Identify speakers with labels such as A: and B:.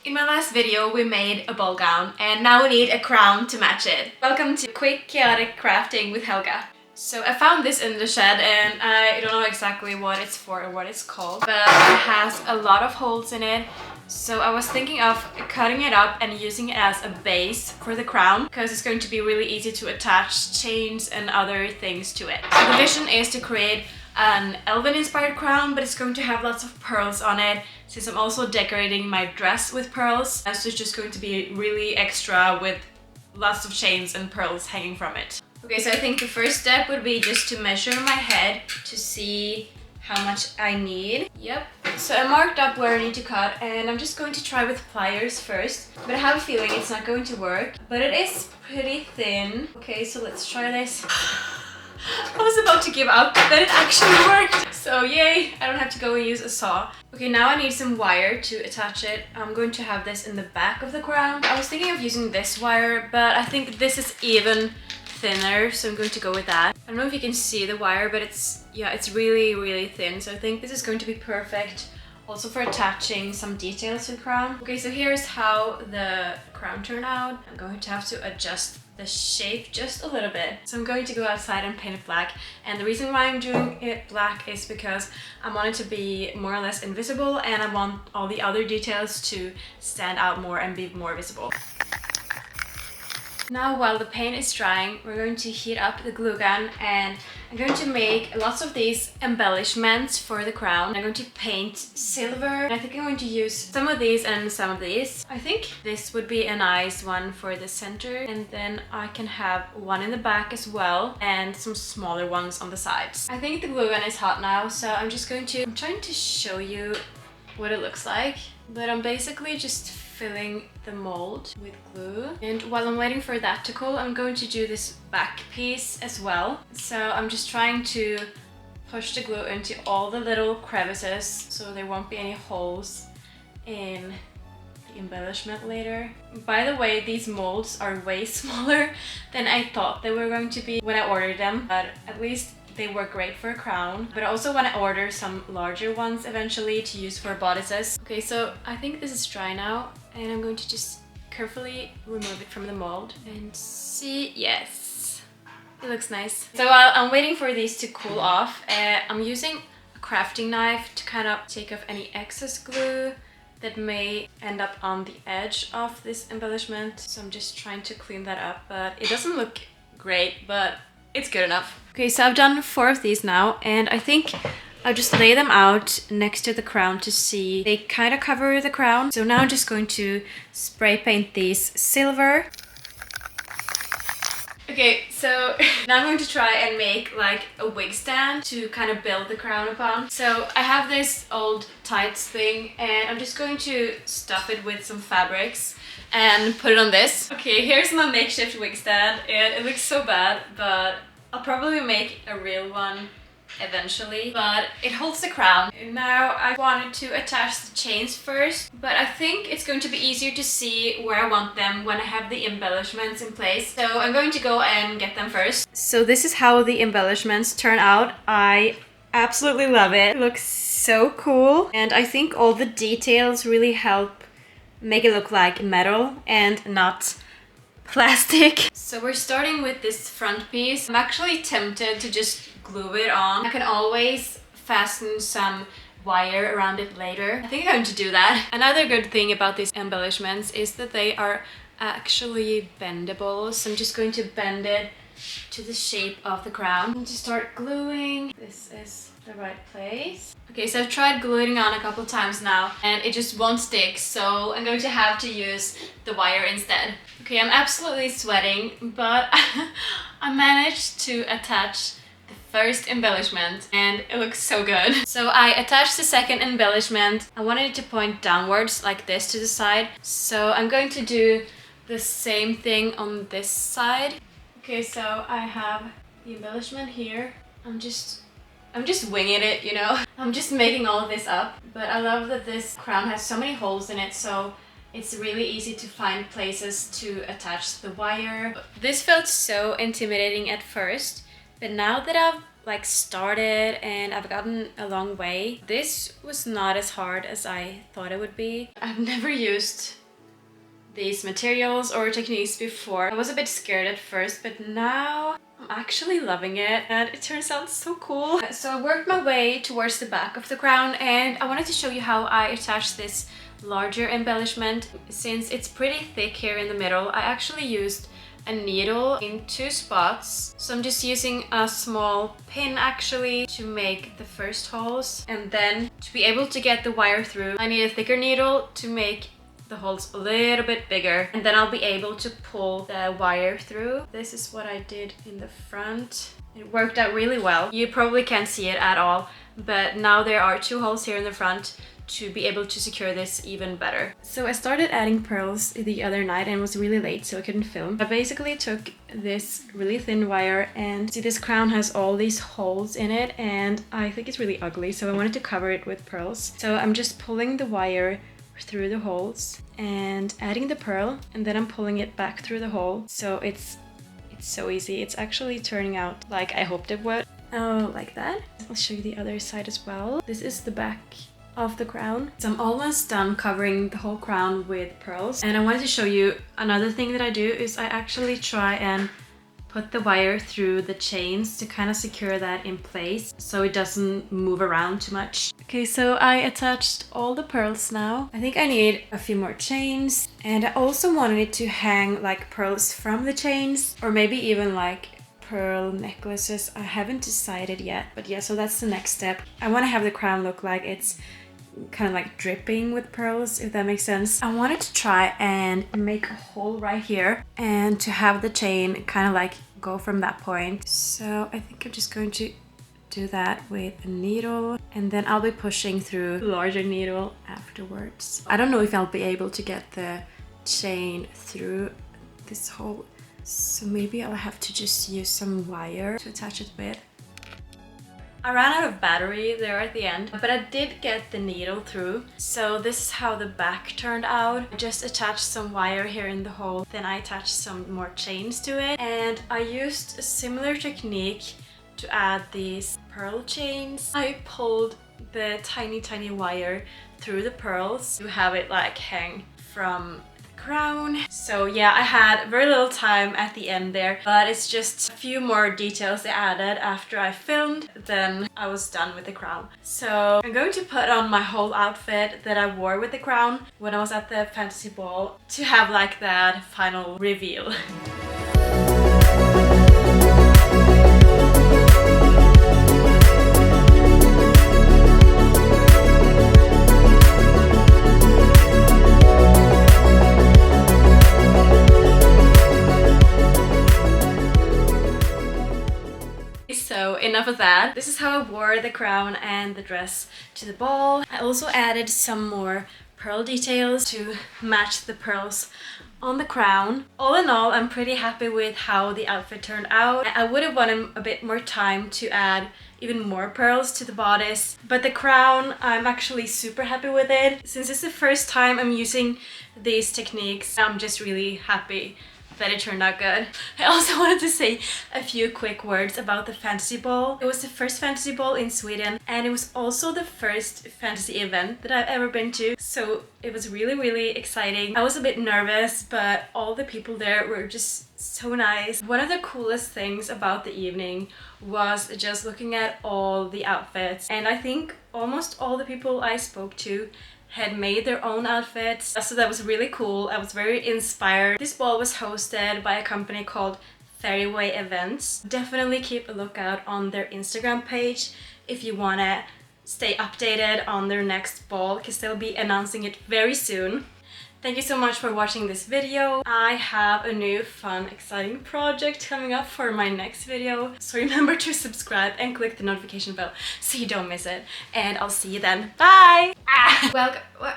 A: In my last video we made a ball gown and now we need a crown to match it. Welcome to Quick Chaotic Crafting with Helga. So I found this in the shed and I don't know exactly what it's for or what it's called, but it has a lot of holes in it. So I was thinking of cutting it up and using it as a base for the crown because it's going to be really easy to attach chains and other things to it. So the vision is to create an elven inspired crown, but it's going to have lots of pearls on it since I'm also decorating my dress with pearls. So it's just going to be really extra with lots of chains and pearls hanging from it. Okay, so I think the first step would be just to measure my head to see how much I need. Yep. So I marked up where I need to cut and I'm just going to try with pliers first, but I have a feeling it's not going to work, but it is pretty thin. Okay, so let's try this. I was about to give up, but it actually worked! So yay, I don't have to go and use a saw. Okay, now I need some wire to attach it. I'm going to have this in the back of the crown. I was thinking of using this wire, but I think this is even thinner, so I'm going to go with that. I don't know if you can see the wire, but it's really thin, so I think this is going to be perfect also for attaching some details to the crown. Okay, so here's how the crown turned out. I'm going to have to adjust the shape just a little bit. So I'm going to go outside and paint it black, and the reason why I'm doing it black is because I want it to be more or less invisible and I want all the other details to stand out more and be more visible. Now while the paint is drying, we're going to heat up the glue gun and I'm going to make lots of these embellishments for the crown. I'm going to paint silver. I think I'm going to use some of these and some of these. I think this would be a nice one for the center, and then I can have one in the back as well and some smaller ones on the sides. I think the glue gun is hot now, so I'm trying to show you what it looks like, but I'm basically just filling the mold with glue, and while I'm waiting for that to cool, I'm going to do this back piece as well. So I'm just trying to push the glue into all the little crevices so there won't be any holes in the embellishment later. By the way, these molds are way smaller than I thought they were going to be when I ordered them, but at least they work great for a crown. But I also want to order some larger ones eventually to use for bodices. Okay, so I think this is dry now and I'm going to just carefully remove it from the mold and see. Yes, it looks nice. So while I'm waiting for these to cool off, I'm using a crafting knife to kind of take off any excess glue that may end up on the edge of this embellishment. So I'm just trying to clean that up, but it doesn't look great, but it's good enough. Okay, so I've done 4 of these now, and I think I'll just lay them out next to the crown to see. They kind of cover the crown. So now I'm just going to spray paint these silver. Okay, so now I'm going to try and make like a wig stand to kind of build the crown upon. So I have this old tights thing and I'm just going to stuff it with some fabrics and put it on this. Okay, here's my makeshift wig stand. It looks so bad, but I'll probably make a real one eventually, but it holds the crown. And now I wanted to attach the chains first, but I think it's going to be easier to see where I want them when I have the embellishments in place. So I'm going to go and get them first. So this is how the embellishments turn out. I absolutely love it. It looks so cool, and I think all the details really help make it look like metal and not plastic. So we're starting with this front piece. I'm actually tempted to just glue it on. I can always fasten some wire around it later. I think I'm going to do that. Another good thing about these embellishments is that they are actually bendable. So I'm just going to bend it to the shape of the crown. I'm going to start gluing. This is the right place. Okay, so I've tried gluing on a couple times now and it just won't stick, so I'm going to have to use the wire instead. Okay, I'm absolutely sweating, but I managed to attach the first embellishment and it looks so good. So I attached the second embellishment. I wanted it to point downwards like this to the side, so I'm going to do the same thing on this side. Okay, so I have the embellishment here. I'm just winging it, you know. I'm just making all of this up, but I love that this crown has so many holes in it, so it's really easy to find places to attach the wire. This felt so intimidating at first, but now that I've like started and I've gotten a long way. This was not as hard as I thought it would be. I've never used these materials or techniques before. I was a bit scared at first, but now I'm actually loving it and it turns out so cool. So I worked my way towards the back of the crown and I wanted to show you how I attach this larger embellishment. Since it's pretty thick here in the middle, I actually used a needle in 2 spots. So I'm just using a small pin actually to make the first holes, and then to be able to get the wire through I need a thicker needle to make the holes a little bit bigger, and then I'll be able to pull the wire through. This is what I did in the front. It worked out really well. You probably can't see it at all, but now there are 2 holes here in the front to be able to secure this even better. So I started adding pearls the other night and it was really late, so I couldn't film. I basically took this really thin wire, and see, this crown has all these holes in it and I think it's really ugly, so I wanted to cover it with pearls. So I'm just pulling the wire through the holes and adding the pearl, and then I'm pulling it back through the hole. So it's so easy. It's actually turning out like I hoped it would. Oh, like that. I'll show you the other side as well. This is the back of the crown. So I'm almost done covering the whole crown with pearls, and I wanted to show you another thing that I do is I actually try and put the wire through the chains to kind of secure that in place so it doesn't move around too much. Okay, so I attached all the pearls now. I think I need a few more chains, and I also wanted it to hang like pearls from the chains, or maybe even like pearl necklaces. I haven't decided yet, but yeah, so that's the next step. I want to have the crown look like it's kind of like dripping with pearls, if that makes sense. I wanted to try and make a hole right here and to have the chain kind of like go from that point. So I think I'm just going to do that with a needle, and then I'll be pushing through the larger needle afterwards. I don't know if I'll be able to get the chain through this hole, so maybe I'll have to just use some wire to attach it with. I ran out of battery there at the end, but I did get the needle through. So this is how the back turned out. I just attached some wire here in the hole, then I attached some more chains to it, and I used a similar technique to add these pearl chains. I pulled the tiny wire through the pearls to have it like hang from crown. So yeah, I had very little time at the end there, but it's just a few more details I added after I filmed, then I was done with the crown. So I'm going to put on my whole outfit that I wore with the crown when I was at the fantasy ball to have like that final reveal. So enough of that. This is how I wore the crown and the dress to the ball. I also added some more pearl details to match the pearls on the crown. All in all, I'm pretty happy with how the outfit turned out. I would have wanted a bit more time to add even more pearls to the bodice, but the crown, I'm actually super happy with it. Since it's the first time I'm using these techniques, I'm just really happy that it turned out good. I also wanted to say a few quick words about the fantasy ball. It was the first fantasy ball in Sweden, and it was also the first fantasy event that I've ever been to, so it was really exciting. I was a bit nervous, but all the people there were just so nice. One of the coolest things about the evening was just looking at all the outfits, and I think almost all the people I spoke to had made their own outfits, so that was really cool. I was very inspired. This ball was hosted by a company called Firefly Events. Definitely keep a lookout on their Instagram page if you want to stay updated on their next ball, because they'll be announcing it very soon. Thank you so much for watching this video. I have a new fun, exciting project coming up for my next video. So remember to subscribe and click the notification bell so you don't miss it. And I'll see you then. Bye! Welcome. What?